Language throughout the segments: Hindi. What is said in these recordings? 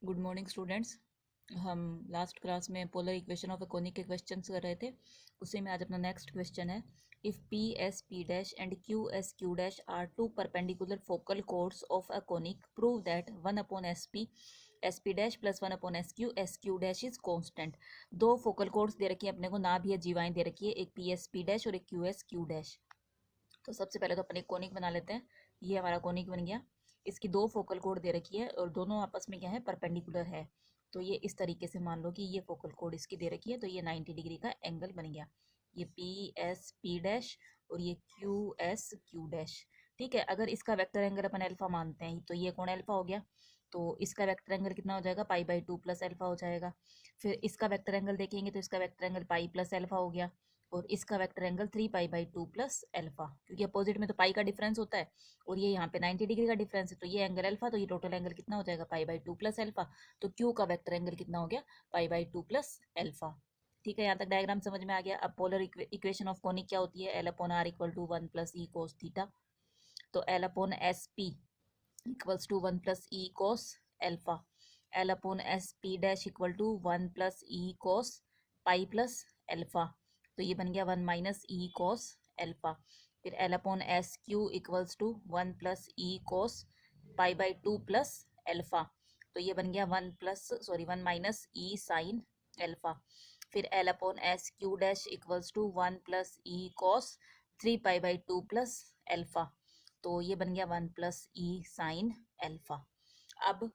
Good morning students. हम लास्ट क्लास में polar equation of a conic के क्वेश्चंस कर रहे थे। उसी में आज अपना नेक्स्ट क्वेश्चन है, if P S P dash and Q S Q dash are two perpendicular focal chords of a conic, prove that 1 upon S P dash plus 1 upon S Q dash is constant. दो फोकल कोर्ड्स दे रखी है अपने को, ना भी है जीवाएँ दे रखी है, एक पी एस पी डैश और एक क्यू एस क्यू डैश। तो सबसे पहले तो अपन एक कोनिक बना लेते हैं। ये हमारा कोनिक बन गया। इसकी दो फोकल कोड दे रखी है और दोनों आपस में क्या है, परपेंडिकुलर है। तो ये इस तरीके से मान लो कि ये फोकल कोड इसकी दे रखी है, तो ये 90 डिग्री का एंगल बन गया। ये पी एस पी डैश और ये क्यू एस क्यू डैश। ठीक है, अगर इसका वेक्टर एंगल अपन अल्फा मानते हैं तो ये कौन अल्फा हो गया, तो इसका वेक्टर एंगल कितना हो जाएगा, पाई बाई 2 प्लस अल्फा हो जाएगा। फिर इसका वेक्टर एंगल देखेंगे तो इसका vector angle pi plus alpha हो गया, और इसका vector angle 3 pi by 2 plus alpha, क्योंकि अपोजिट में तो पाई का डिफरेंस होता है और ये यहाँ पे 90 डिग्री का डिफरेंस है, तो ये एंगल अल्फा, तो ये टोटल एंगल कितना हो जाएगा, पाई बाई 2 प्लस अल्फा। तो क्यू का वेक्टर एंगल कितना हो गया, पाई बाई 2 प्लस अल्फा। ठीक है, यहाँ तक डायग्राम समझ में आ गया। अब पोलर इक्वेशन ऑफ कोनिक क्या होती है, L upon R equal to 1 plus E cos theta. तो L upon S P equals to 1 plus E cos alpha. L upon S P dash equal to 1 plus E cos pi plus alpha. तो ये बन गया 1 माइनस ई कोस अल्फा। फिर L upon S Q equals to 1 plus E cos pi by 2 plus alpha. तो ये बन गया 1 माइनस ई साइन अल्फा। फिर L upon S Q dash equals to 1 plus E cos 3 pi by 2 plus alpha. तो ये बन गया 1 प्लस ई साइन अल्फा। अब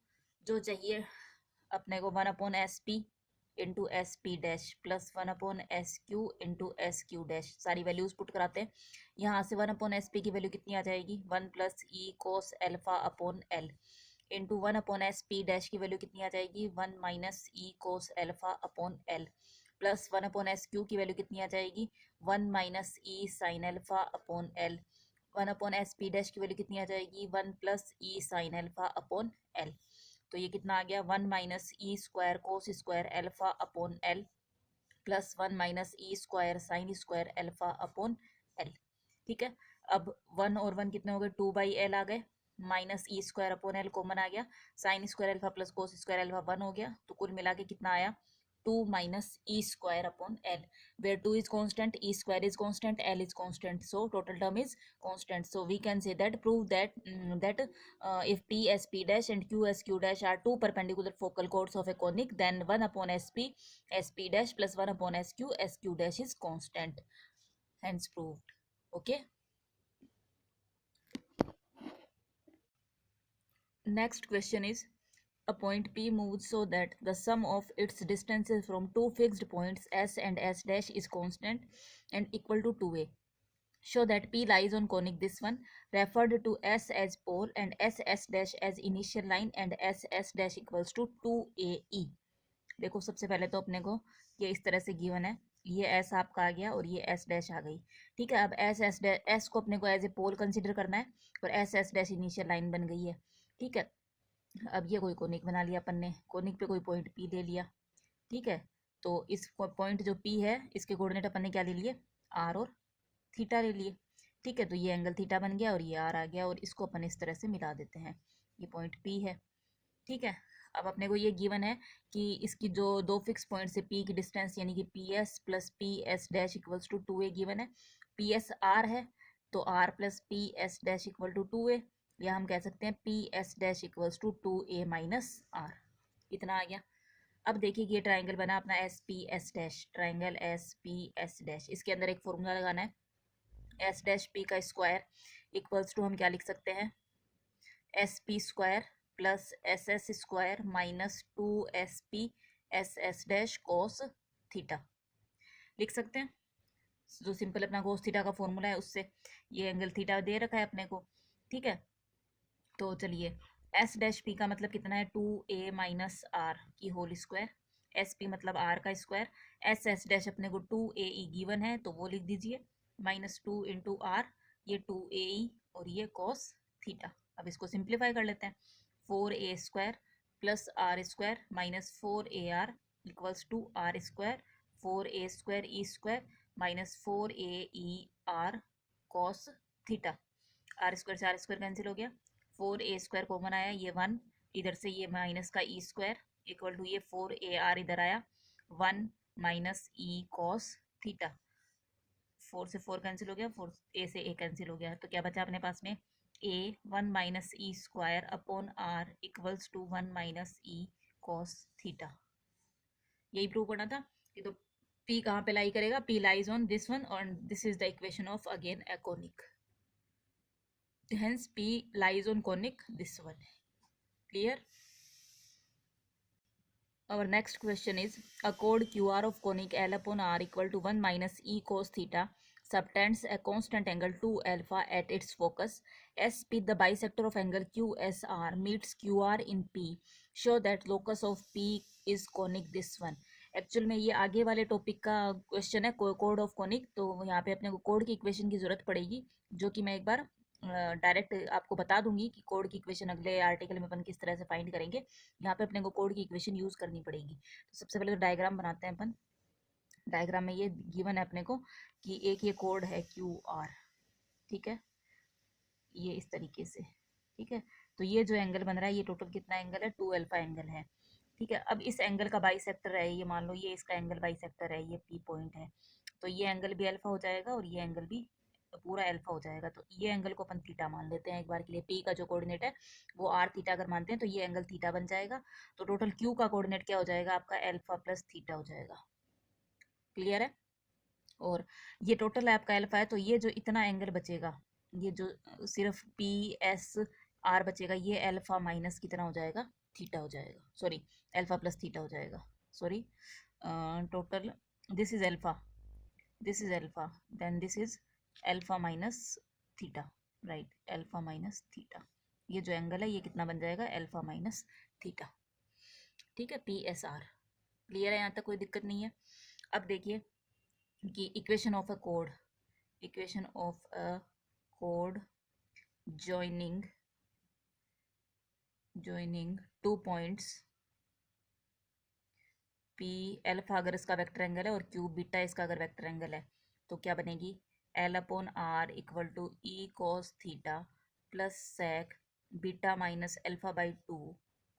जो चाहिए अपने को 1/SP into S P dash plus 1/SQ into S Q dash, सारी वैल्यूज पुट कराते हैं। यहाँ से 1/SP की वैल्यू कितनी आ जाएगी, 1 प्लस ई cos alpha upon L, into 1/SP dash की वैल्यू कितनी आ जाएगी, 1 माइनस ई cos alpha upon L, plus 1/SQ की वैल्यू कितनी आ जाएगी, 1 माइनस ई sine alpha upon L. 1/SP dash की वैल्यू कितनी आ जाएगी, 1 plus E sine alpha upon L. तो ये कितना आ गया, 1 माइनस ई square cos square alpha upon L plus 1 minus ई square sine square alpha upon L. ठीक है, अब 1 और 1 कितने हो गए, 2 बाई एल आ गए, माइनस ई स्क्वायर अपॉन एल कॉमन आ गया, sign square alpha plus cos square alpha 1 हो गया। तो कुल मिला के कितना आया, 2 minus E square upon L, where 2 is constant, e square is constant, l is constant, so total term is constant. So we can say that, prove that if p s p dash and q s q dash are two perpendicular focal chords of a conic, then 1/SP dash plus 1/SQ dash is constant. Hence proved. Okay. Next question is, a point P moves so that the sum of its distances from two fixed points S and S dash is constant and equal to 2a. Show that P lies on conic this one, referred to S as pole and S dash as initial line and S dash equals to 2ae. देखो सबसे पहले तो अपने को ये इस तरह से गिवन है, ये एस आपका आ गया और ये एस डैश आ गई। ठीक है, अब एस को अपने को एज ए पोल कंसिडर करना है और एस डैश इनिशियल लाइन बन गई है। ठीक है, अब ये कोई कोनिक बना लिया अपन ने, कोनिक पे कोई पॉइंट पी ले लिया। ठीक है, तो इस पॉइंट जो पी है इसके कोऑर्डिनेट अपन ने क्या ले लिए, आर और थीटा ले लिए। ठीक है, तो ये एंगल थीटा बन गया और ये आर आ गया और इसको अपन इस तरह से मिला देते हैं, ये पॉइंट पी है। ठीक है, अब अपने को ये गिवन है कि इसकी जो दो फिक्स पॉइंट से पी की डिस्टेंस यानी कि P S plus P S dash equals to 2a given है। पी एस आर है तो r plus P S dash equal to 2a, या हम कह सकते हैं P S dash equals to 2a minus r. इतना आ गया। अब देखिए ये ट्राइंगल बना अपना S P S dash, triangle S P S dash. इसके अंदर एक फॉर्मूला लगाना है, एस डैश पी का स्क्वायर इक्वल्स टू हम क्या लिख सकते हैं, S P square plus S S square minus 2SP S dash cos theta लिख सकते हैं, जो सिंपल अपना कोस थीटा का फॉर्मूला है उससे। ये एंगल थीटा दे रखा है अपने को। ठीक है, तो चलिए एस डैश पी का मतलब कितना है, 2a माइनस आर की होल स्क्वायर, एस पी मतलब आर का स्क्वायर, एस डैश अपने को 2ae गिवन है तो वो लिख दीजिए, माइनस 2 इंटू आर, ये 2ae और ये कॉस थीटा। अब इसको सिंप्लीफाई कर लेते हैं, 4a square plus are square minus 4ar equals to r square, 4a square e square minus 4ae cos theta. R square से आर स्क्वायर कैंसिल हो गया, 4a स्क्वायर कॉमन आया, ये 1 इधर से ये माइनस का ई स्क्वायर इक्वल टू ये 4AR इधर आया 1 माइनस ई कॉस थीटा। 4 से 4 कैंसिल हो गया, 4 ए से ए कैंसिल हो गया, तो क्या बचा अपने पास में a 1 minus E square upon are equals to 1 minus E cos theta. यही प्रूव करना था कि तो P कहाँ पे लाई करेगा, P lies on this one और this is the equation of again a conic, hence P lies on conic this one. Clear? Our next question is a chord QR of conic L upon R equal to 1 minus E cos theta subtends a constant angle 2 alpha at its focus. SP the bisector of angle QSR meets QR in P. Show that locus of P is conic this one. Actual में ये आगे वाले टॉपिक का क्वेश्चन है कोड ऑफ कोनिक, तो यहाँ पे अपने को कोड की इक्वेशन की जरूरत पड़ेगी, जो कि मैं एक बार डायरेक्ट आपको बता दूंगी कि कोड की इक्वेशन अगले आर्टिकल में अपन किस तरह से फाइंड करेंगे। यहाँ पे अपने को कोड की इक्वेशन यूज करनी पड़ेगी। तो सबसे पहले तो डायग्राम बनाते हैं अपन। डायग्राम में ये गिवन है अपने को कि एक ये कोड है क्यू आर, ठीक है, ये इस तरीके से, ठीक है। तो ये जो एंगल बन रहा है ये टोटल कितना एंगल है, 2 अल्फा एंगल है, ठीक है। अब इस एंगल का बाइसेक्टर है, ये मान लो ये इसका एंगल बाइसेक्टर है, ये पी पॉइंट है, तो ये एंगल भी अल्फा हो जाएगा और ये एंगल भी पूरा अल्फा हो जाएगा। तो ये एंगल को अपन थीटा मान लेते हैं एक बार के लिए। पी का जो कोऑर्डिनेट है वो आर थीटा अगर मानते हैं तो ये एंगल थीटा बन जाएगा। तो टोटल क्यू का कोऑर्डिनेट क्या हो जाएगा आपका, अल्फा प्लस थीटा हो जाएगा। क्लियर है? और ये टोटल है आपका अल्फा है, तो ये जो इतना एंगल बचेगा, ये जो सिर्फ पी एस आर बचेगा, ये अल्फा माइनस कितना हो जाएगा, थीटा हो जाएगा, सॉरी अल्फा प्लस थीटा हो जाएगा, sorry total this is alpha, this is alpha, then this is alpha minus theta, right, alpha minus theta. ये जो एंगल है ये कितना बन जाएगा, अल्फा माइनस थीटा, ठीक है, पी एस आर। क्लियर है? यहाँ तक कोई दिक्कत नहीं है। अब देखिए कि equation of a code, equation of a code joining two points P alpha अगर इसका वेक्टर एंगल है और Q बीटा इसका अगर वेक्टर एंगल है, तो क्या बनेगी, L upon R equal to e cos theta plus sec beta minus alpha by two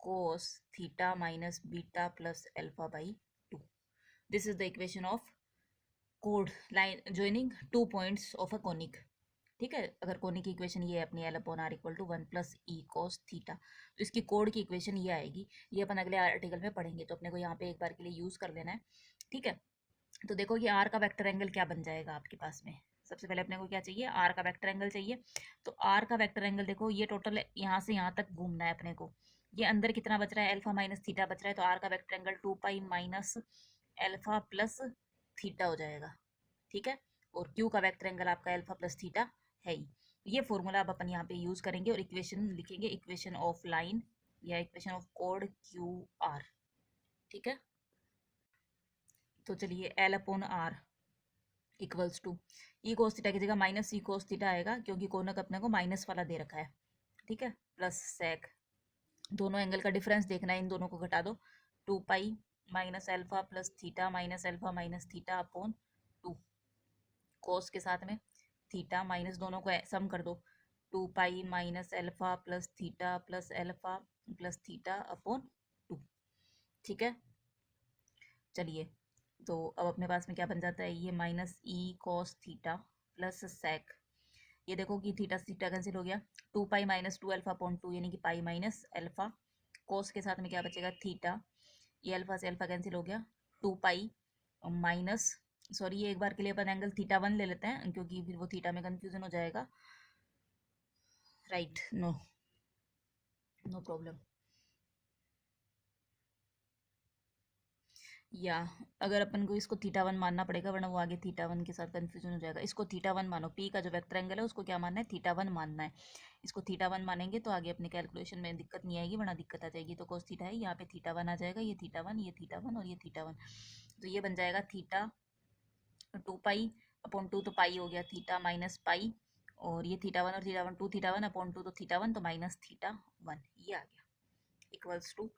cos theta minus beta plus alpha by two. This is the equation of कोड line joining two points of a conic, ठीक है। अगर कोनिक की इक्वेशन ये है अपनी L upon R equal to 1 plus e cos theta, तो इसकी कोड की इक्वेशन ये आएगी। ये अपन अगले आर्टिकल में पढ़ेंगे, तो अपने को यहाँ पे एक बार के लिए यूज़ कर लेना है, ठीक है। तो देखो ये आर का वेक्टर एंगल क्या बन जाएगा आपके पास में। सबसे पहले अपने को क्या चाहिए, आर का वेक्टर एंगल चाहिए। तो आर का वेक्टर एंगल देखो ये टोटल यहाँ से यहाँ तक घूमना है अपने को, ये अंदर कितना बच रहा है, अल्फा माइनस थीटा बच रहा है, तो आर का vector angle 2 pi minus alpha plus theta हो जाएगा, ठीक है। और क्यू का वेक्टर एंगल आपका अल्फा प्लस थीटा है ही। ये फॉर्मूला अब अपन यहाँ पे यूज करेंगे और इक्वेशन लिखेंगे, इक्वेशन ऑफ लाइन या इक्वेशन ऑफ कोड क्यू आर, ठीक है। तो चलिए L upon are equals to e cos theta की जगह माइनस ई कोस थीटा आएगा, क्योंकि कोनक अपने को माइनस वाला दे रखा है, ठीक है, प्लस सेक दोनों एंगल का डिफरेंस देखना है, इन दोनों को घटा दो, 2 pi minus alpha plus theta minus alpha minus theta upon two, cos के साथ में थीटा माइनस दोनों को सम कर दो, 2 pi minus alpha plus alpha plus theta upon to, ठीक है। चलिए तो अब अपने पास में क्या बन जाता है, ये माइनस ई कॉस थीटा प्लस सेक, ये देखो कि थीटा थीटा कैंसिल हो गया, 2 pi minus 2 alpha upon two यानी कि पाई माइनस अल्फा, कोस के साथ में क्या बचेगा थीटा, ये अल्फा से अल्फा कैंसिल हो गया, 2 पाई माइनस, सॉरी ये एक बार के लिए अपन एंगल थीटा 1 ले लेते हैं क्योंकि फिर वो थीटा में कंफ्यूजन हो जाएगा, राइट, नो नो प्रॉब्लम। या अगर अपन को इसको थीटा 1 मानना पड़ेगा, वरना वो आगे थीटा 1 के साथ कंफ्यूजन हो जाएगा। इसको थीटा 1 मानो, पी का जो वेक्टर एंगल है उसको क्या मानना है, थीटा 1 मानना है। इसको थीटा 1 मानेंगे तो आगे अपने कैलकुलेशन में दिक्कत नहीं आएगी, वरना दिक्कत आ जाएगी। तो कोस थीटा है, यहाँ पे थीटा 1 आ जाएगा, ये थीटा 1, ये थीटा 1 और ये थीटा 1, तो ये बन जाएगा थीटा 2 पाई अपॉन टू, तो पाई हो गया थीटा माइनस पाई, और ये थीटा 1 और थीटा 1, 2 थीटा 1 अपॉन टू, तो थीटा 1 तो माइनस थीटा 1, ये आ गया equals to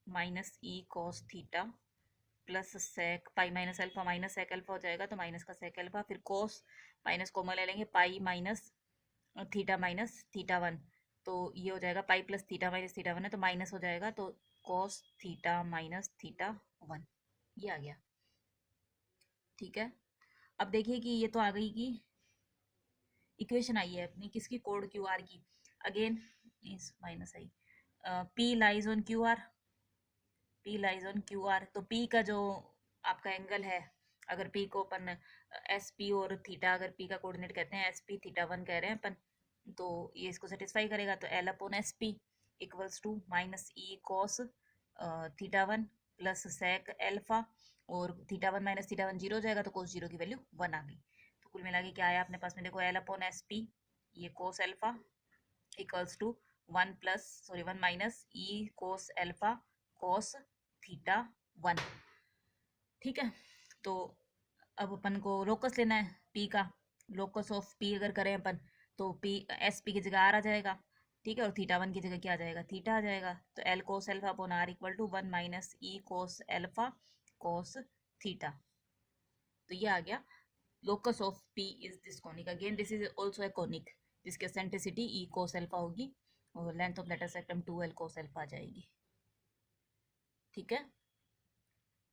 minus E cos theta plus sec pi minus alpha, minus sec alpha हो जाएगा तो माइनस का सेक अल्फा, फिर कोस माइनस कॉमन ले लेंगे, pi minus theta minus theta one, तो ये हो जाएगा pi plus theta minus theta one है तो माइनस हो जाएगा, तो cos theta minus theta one, ये आ गया। ठीक है, अब देखिए कि ये तो आ गई कि इक्वेशन आई है अपनी किसकी, कोड क्यू आर की। अगेन इस minus I, P lies on Q R, P lies on Q R, तो पी का जो आपका एंगल है, अगर पी को अपन एस पी और थीटा, अगर पी का कोऑर्डिनेट कहते हैं एस पी थीटा वन कह रहे हैं अपन, तो ये इसको सेटिस्फाई करेगा, तो L upon S P equals to minus E cos theta one plus sec alpha, और theta one minus theta one zero हो जाएगा तो कोस जीरो की वैल्यू वन आ गई। तो कुल मिला के क्या आया अपने पास में, देखो एल अपॉन एस पी, ये cos alpha equals to one plus sorry one minus E cos alpha cos theta one. ठीक है, तो अब अपन को लोकस लेना है पी का, लोकस ऑफ पी अगर करें अपन तो पी एस पी की जगह आर आ जाएगा, ठीक है, और थीटा वन की जगह क्या आ जाएगा, थीटा आ जाएगा, तो L cos alpha upon R equal to one minus E cos alpha cos theta, तो ये आ गया locus of P is this conic. Again this is also a conic जिसकी एसेंट्रिसिटी ई कोस एल्फा होगी और length of latus rectum 2l cos alpha आ जाएगी। ठीक है,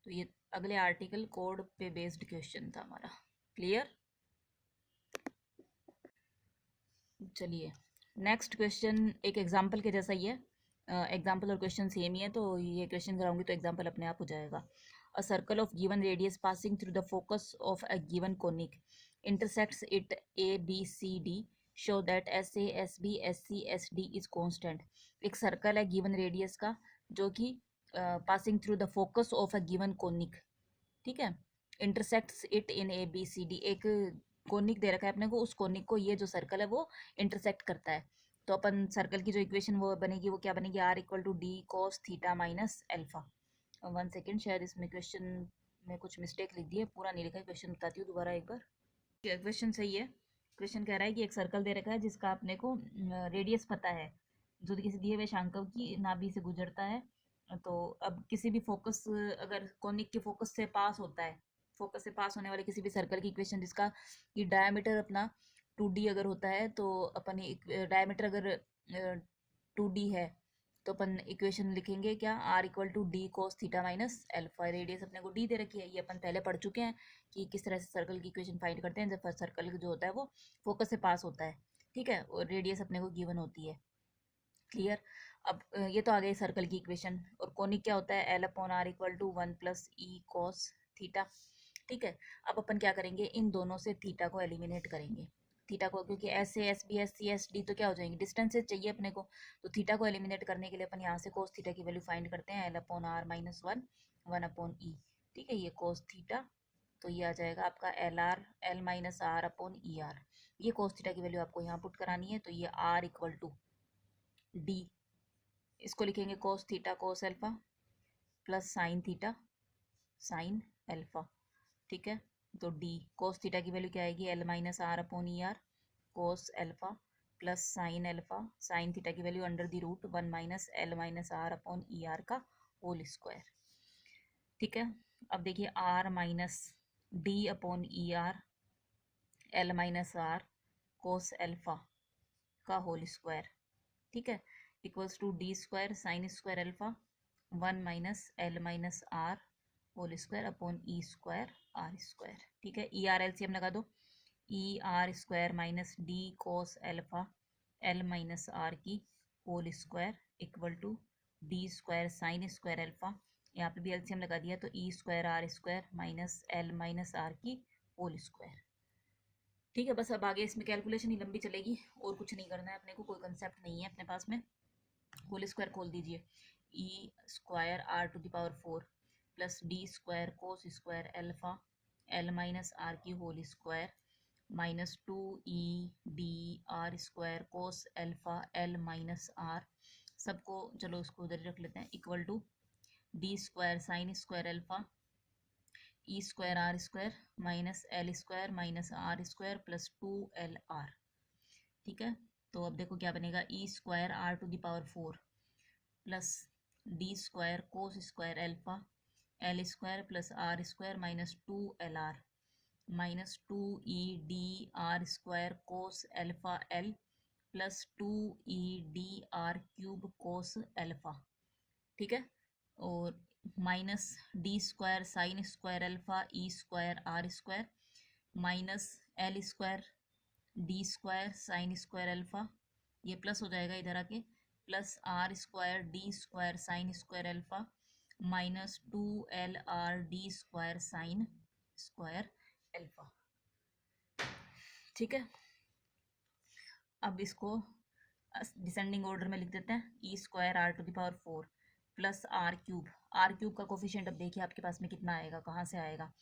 तो ये अगले आर्टिकल कोड पे बेस्ड क्वेश्चन था हमारा। क्लियर, चलिए नेक्स्ट क्वेश्चन एक एग्जाम्पल के जैसा ही है, एग्जाम्पल और क्वेश्चन सेम ही है, तो ये क्वेश्चन कराऊंगी तो एग्जाम्पल अपने आप हो जाएगा। A circle of given radius passing through the focus of a given conic intersects it a b c d show that s a s b s c s d is constant। एक सर्कल है गिवन रेडियस का जो कि passing through the focus of a given conic, ठीक है, intersects it in A B C D, एक कोनिक दे रखा है अपने को, उस कोनिक को ये जो सर्कल है वो इंटरसेक्ट करता है, तो अपन सर्कल की जो इक्वेशन वो बनेगी वो क्या बनेगी, R equal to D cos theta minus alpha. One second, शायद इसमें क्वेश्चन में कुछ मिस्टेक लिख दी है, पूरा नहीं लिखा है, क्वेश्चन बताती हूँ दोबारा एक बार। क्वेश्चन सही है, क्वेश्चन कह रहा है कि एक सर्कल दे रखा है जिसका अपने को रेडियस पता है जो किसी दिए हुए शांकव की नाभि से गुजरता है, तो अब किसी भी फोकस अगर कोनिक के फोकस से पास होता है, फोकस से पास होने वाले किसी भी सर्कल की इक्वेशन जिसका कि डायमीटर अपना 2d अगर होता है, तो अपन डायमीटर अगर 2d है तो अपन इक्वेशन लिखेंगे क्या, R equal to D cos theta minus alpha. Radius अपने को डी दे रखी है, ये अपन पहले पढ़ चुके हैं कि किस तरह से सर्कल की इक्वेशन फाइंड करते हैं जब सर्कल जो होता है वो फोकस से पास होता है, ठीक है, और रेडियस अपने को गिवन होती है। क्लियर, अब ये तो आ गई सर्कल की इक्वेशन, और कोनिक क्या होता है, L upon R equal to one plus e cos theta. ठीक है, अब अपन क्या करेंगे, इन दोनों से थीटा को एलिमिनेट करेंगे, थीटा को, क्योंकि S A S B S C S D तो क्या हो जाएंगे, डिस्टेंसेज चाहिए अपने को, तो थीटा को एलिमिनेट करने के लिए अपन यहाँ से कोस थीटा की वैल्यू फाइंड करते हैं, L upon R minus one, one upon E, ठीक है, ये कोस थीटा, तो ये आ जाएगा आपका L R L minus R upon ई आर, ये कोस थीटा की वैल्यू आपको यहाँ पुट करानी है, तो ये आर इक्वल टू डी, इसको लिखेंगे cos theta cos alpha plus sine theta sine alpha, ठीक है, तो डी कोस थीटा की वैल्यू क्या आएगी, एल माइनस आर अपॉन ई R cos alpha plus sine alpha, sine theta की value under the root one minus L minus R upon E R का होल स्क्वायर। ठीक है, अब देखिए आर माइनस डी अपॉन ई R L minus R cos alpha का होल स्क्वायर, ठीक है, equals to D square sine square alpha one minus L minus R whole square upon E square R square, ठीक है, ई आर एलसीएम लगा दो, E R square minus D cos alpha L minus R की whole square equal to D square sine square alpha, यहाँ पे भी एलसीएम लगा दिया तो E square R square minus L minus R की होल स्क्वायर। ठीक है, बस अब आगे इसमें कैलकुलेशन ही लंबी चलेगी और कुछ नहीं करना है अपने को, कोई कंसेप्ट नहीं है अपने पास में। होल स्क्वायर खोल दीजिए, E square R to the power four plus D square cos square alpha L minus R की whole square minus two E D R square cos alpha L minus R, सबको चलो इसको उधर रख लेते हैं, equal to D square sine square alpha E square R square minus L square minus R square plus two L R, ठीक है, तो अब देखो क्या बनेगा, ई square R to the power four plus D square cos square alpha L square plus are square minus 2 LR minus 2 ED R² cos alpha L plus 2 ED R³ cos alpha, ठीक है। और minus D² sine square alpha E²R² minus L² D² sine square alpha, ये प्लस हो जाएगा इधर आके, plus R² D² sine square alpha minus 2LR D² sine square alpha, ठीक है। अब इसको डिसेंडिंग ऑर्डर में लिख देते हैं, E²R⁴ प्लस R³ का कोफिशिएंट अब देखिए आपके पास में कितना आएगा, कहाँ से आएगा,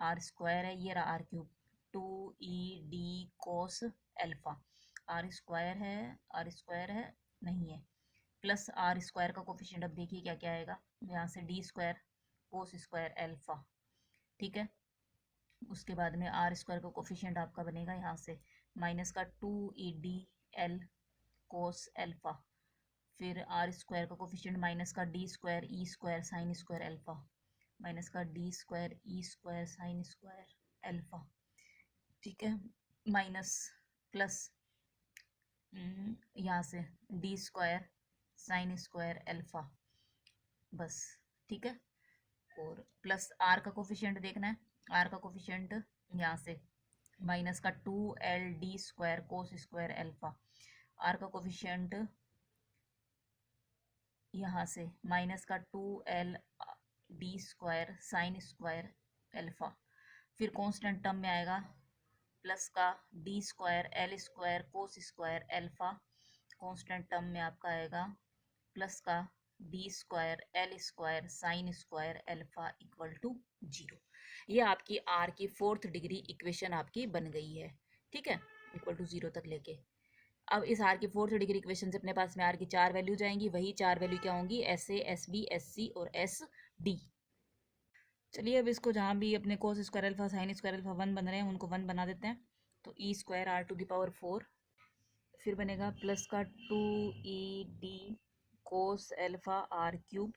R² है, ये रहा R³, 2ED कोस एल्फा, R² है नहीं है, प्लस R² का कोफिशिएंट अब देखिए क्या क्या आएगा, यहाँ से D² कोस स्क्वायर एल्फा, ठीक है। उसके बाद में R² का कोफिशिएंट आपका बनेगा यहाँ से माइनस का 2ED कोस एल्फा, फिर R² का कोफिशिएंट माइनस का D² sine square alpha minus का D² साइन स्क्वायर एल्फा, ठीक है, माइनस प्लस यहाँ से D² साइन स्क्वायर एल्फा, बस, ठीक है। और प्लस R का कोफिशिएंट देखना है, R का कोफिशिएंट यहाँ से माइनस का 2LD² cos square alpha, R का कोफिशिएंट यहाँ से माइनस का 2LD² साइन स्क्वायर एल्फा, फिर कांस्टेंट टर्म में आएगा प्लस का D²L² cos square alpha, constant term में आपका आएगा प्लस का D²L² sine square alpha equal to 0। ये आपकी R की 4th डिग्री इक्वेशन आपकी बन गई है, ठीक है, इक्वल टू 0 तक लेके। अब इस R की 4th डिग्री इक्वेशन से अपने पास में R की 4 वैल्यू जाएंगी, वही 4 वैल्यू क्या होंगी, SA SB SC और SD। चलिए अब इसको जहाँ भी अपने cos square alpha sign square alpha 1 बन रहे हैं उनको 1 बना देते हैं, तो E²R⁴ फिर बनेगा प्लस का 2ED कोस एल्फा R³,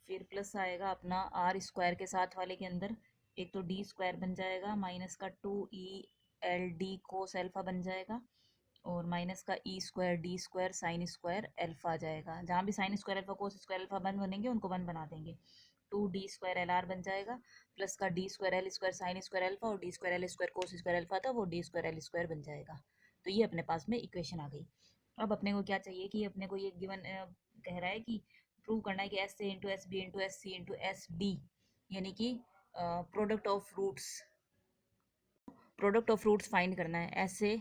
फिर प्लस आएगा अपना R² के साथ वाले के अंदर, एक तो D² बन जाएगा माइनस का 2ELD कोस एल्फा बन जाएगा, और माइनस का E²D² साइन स्क्वायर एल्फा आ जाएगा, जहाँ भी sign square alpha cos square alpha 1 बनेंगे उनको 1 बना देंगे, 2D² LR बन जाएगा, प्लस का D²L² साइन स्क्वायर अल्फा और D²L² कोस स्क्वायर अल्फा था वो D²L² बन जाएगा। तो ये अपने पास में इक्वेशन आ गई। अब अपने को क्या चाहिए कि अपने को ये गिवन कह रहा है कि प्रूव करना है कि SA into SB into SC into SD यानी कि प्रोडक्ट ऑफ रूट्स फाइंड करना है, SA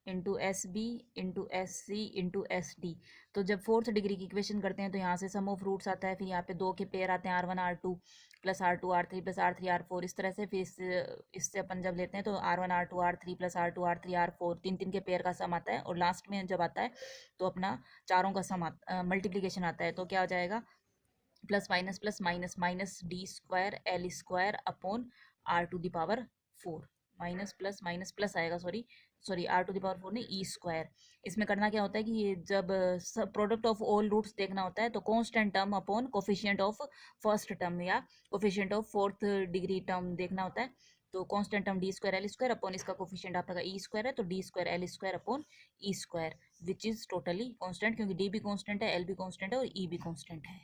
into SB into SC into SD। तो जब 4th डिग्री की इक्वेशन करते हैं तो यहाँ से सम ऑफ रूट्स आता है, फिर यहाँ पे 2 के पेयर आते हैं R1 R2 plus R2 R3 plus R3 R4, इस तरह से। फिर इससे अपन जब लेते हैं तो R1 R2 R3 plus R2 R3 R4 3 के पेयर का सम आता है, और लास्ट में जब आता है तो अपना चारों का सम मल्टीप्लीकेशन आता है, तो क्या हो जाएगा, plus minus minus D²L² upon R⁴ minus plus plus आएगा, सॉरी R⁴ नहीं E²। इसमें करना क्या होता है कि ये जब सब प्रोडक्ट ऑफ ऑल रूट्स देखना होता है तो constant term upon coefficient of first term या coefficient of 4th degree term देखना होता है, तो कांस्टेंट टर्म D²L² अपॉन इसका कोफिशिएंट आपका E² है, तो D²L² upon E² which is totally constant, क्योंकि D भी कांस्टेंट है, L भी कांस्टेंट है और E भी कांस्टेंट है।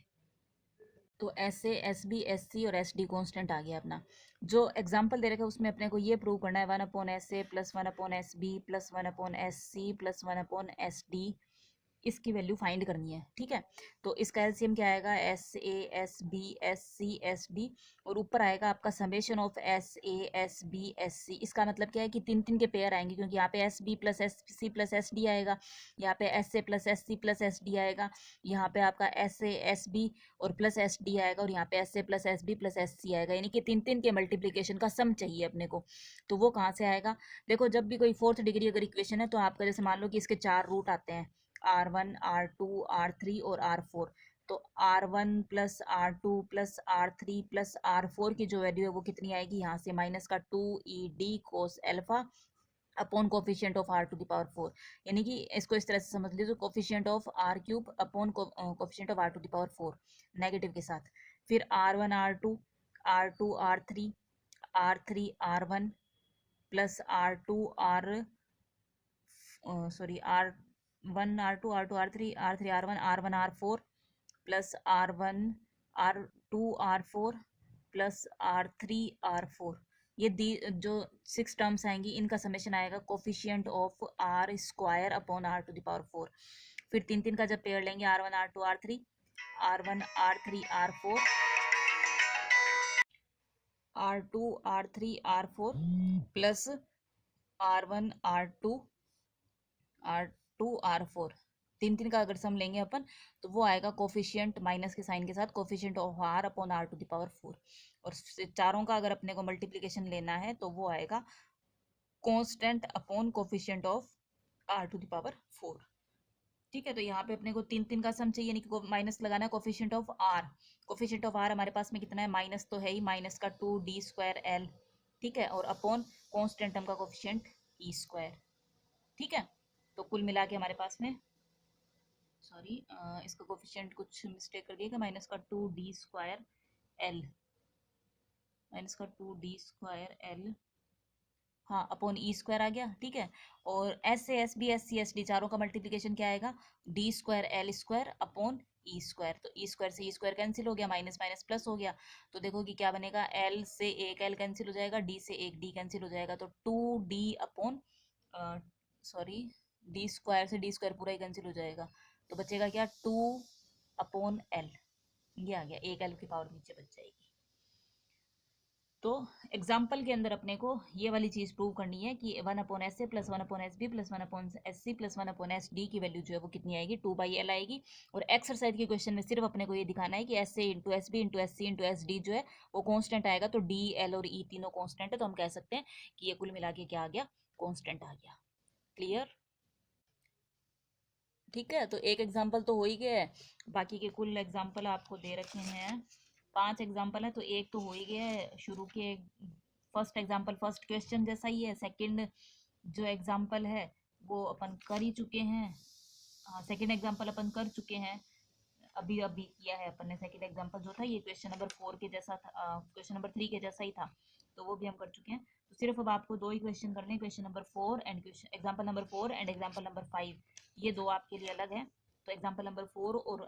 तो SA SB SC और SD कांस्टेंट आ गया अपना। जो एग्जांपल दे रखा है उसमें अपने को ये प्रूव करना है 1/SA plus 1/SB plus 1/SC plus 1/SD, इसकी वैल्यू फाइंड करनी है, ठीक है। तो इसका एलसीएम क्या आएगा, SA SB SC SD, और ऊपर आएगा आपका summation of SA SB SC। इसका मतलब क्या है कि 3 के पेयर आएंगे, क्योंकि यहाँ पे SB plus SC plus SD आएगा, यहाँ पे SA plus SC plus SD आएगा, यहाँ पे आपका SA SB और प्लस SD आएगा, और यहाँ पे SA plus SB plus SC आएगा, यानी कि 3 के मल्टीप्लीकेशन का सम चाहिए अपने को। तो वो कहाँ से आएगा, देखो जब भी कोई 4th डिग्री अगर इक्वेशन है तो आपका जैसे मान लो कि इसके 4 रूट आते हैं, R1 R2 R3 और R4, तो R1 plus R2 plus R3 plus R4 की जो वैल्यू है वो कितनी आएगी, यहाँ से माइनस का 2ED cos alpha upon coefficient of R⁴, यानी कि इसको इस तरह से समझ लीजिए, coefficient of R³ upon coefficient of R⁴ negative के साथ। फिर R1 R2 R2 R3 R3 R1 plus R2 R sorry R1 R2 R2 R3 R3 R1 R1 R4 plus R1 R2 R4 plus R3 R4। ये जो 6 टर्म्स आएंगी इनका समेशन आएगा coefficient of R square upon R to the power 4। फिर तीन तीन का जब पेयर लेंगे R1 R2 R3 R1 R3 R4 R2 R3 R4 plus R1 R2 R2 R4। तीन तीन का अगर सम लेंगे अपन तो वो आएगा कोफिशिएंट माइनस के साइन के साथ coefficient of R upon R to the power 4। और चारों का अगर अपने को मल्टीप्लिकेशन लेना है तो वो आएगा constant upon coefficient of R to the power 4। ठीक है, तो यहाँ पे अपने को तीन तीन का सम चाहिए, यानी कि माइनस लगाना है coefficient of R। Coefficient of R हमारे पास में कितना है, माइनस तो है ही, माइनस का 2d² L। ठीक है, और अपॉन कांस्टेंट टर्म का कोफिशिएंट E²। ठीक है, तो कुल मिला के हमारे पास में सॉरी इसका कोफिशिएंट कुछ मिस्टेक कर दिया, माइनस का 2d² L, माइनस का 2d² L, हाँ अपॉन E² आ गया। ठीक है, और SC SB SC SD चारों का मल्टीप्लिकेशन क्या आएगा, d²L² अपॉन E²। तो E² से E² कैंसिल हो गया, माइनस माइनस प्लस हो गया। तो देखो कि क्या बनेगा, L से एक L कैंसिल हो जाएगा, D से एक D कैंसिल हो जाएगा, तो 2D अपॉन सॉरी d² से d² पूरा ही कैंसिल हो जाएगा। तो बचेगा क्या, 2/L। ये आ गया, एक L की पावर नीचे बच जाएगी। तो एग्जाम्पल के अंदर अपने को ये वाली चीज़ प्रूव करनी है कि 1/SA plus 1/SB plus 1/SC plus 1/SD की वैल्यू जो है वो कितनी आएगी, 2/L आएगी। और एक्सरसाइज के क्वेश्चन में सिर्फ अपने को ये दिखाना है कि SA into SB into SC into SD जो है वो कॉन्स्टेंट आएगा। तो D L और E तीनों कॉन्स्टेंट है, तो हम कह सकते हैं कि ये कुल मिला के क्या आ गया, कॉन्स्टेंट आ गया। क्लियर। ठीक है, तो एक एग्जाम्पल तो हो ही गया है, बाकी के कुल एग्जाम्पल आपको दे रखे हैं, 5 एग्जाम्पल है, तो एक तो हो ही गया है शुरू के। फर्स्ट एग्जाम्पल फर्स्ट क्वेश्चन जैसा ही है, सेकंड जो एग्जाम्पल है वो अपन कर ही चुके हैं। हाँ, सेकंड एग्जाम्पल अपन कर चुके हैं, अभी अभी किया है अपन ने। सेकंड एग्जाम्पल जो था ये क्वेश्चन नंबर 4 के जैसा था, क्वेश्चन नंबर 3 के जैसा ही था, तो वो भी हम कर चुके हैं। तो सिर्फ अब आपको दो ही क्वेश्चन करने हैं, question number 4 and question example number 4 and example number 5, ये दो आपके लिए अलग है। तो एग्जाम्पल नंबर 4 और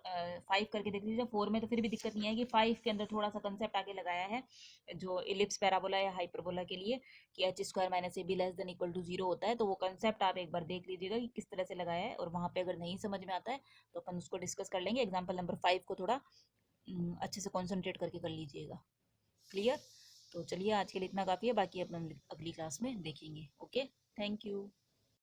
5 करके देख लीजिए। 4 में तो फिर भी दिक्कत नहीं आएगी, 5 के अंदर थोड़ा सा कंसेप्ट आगे लगाया है जो इलिप्स पैराबोला या हाइपरबोला के लिए, कि h² minus AB less than equal to 0 होता है। तो वो कंसेप्ट आप एक बार देख लीजिएगा कि किस तरह से लगाया है, और वहाँ पे अगर नहीं समझ में आता है तो अपन उसको डिस्कस कर लेंगे। एग्जाम्पल नंबर 5 को थोड़ा अच्छे से कॉन्सेंट्रेट करके कर लीजिएगा। क्लियर। तो चलिए आज के लिए इतना काफ़ी है, बाकी अपन अगली क्लास में देखेंगे। Okay, thank you.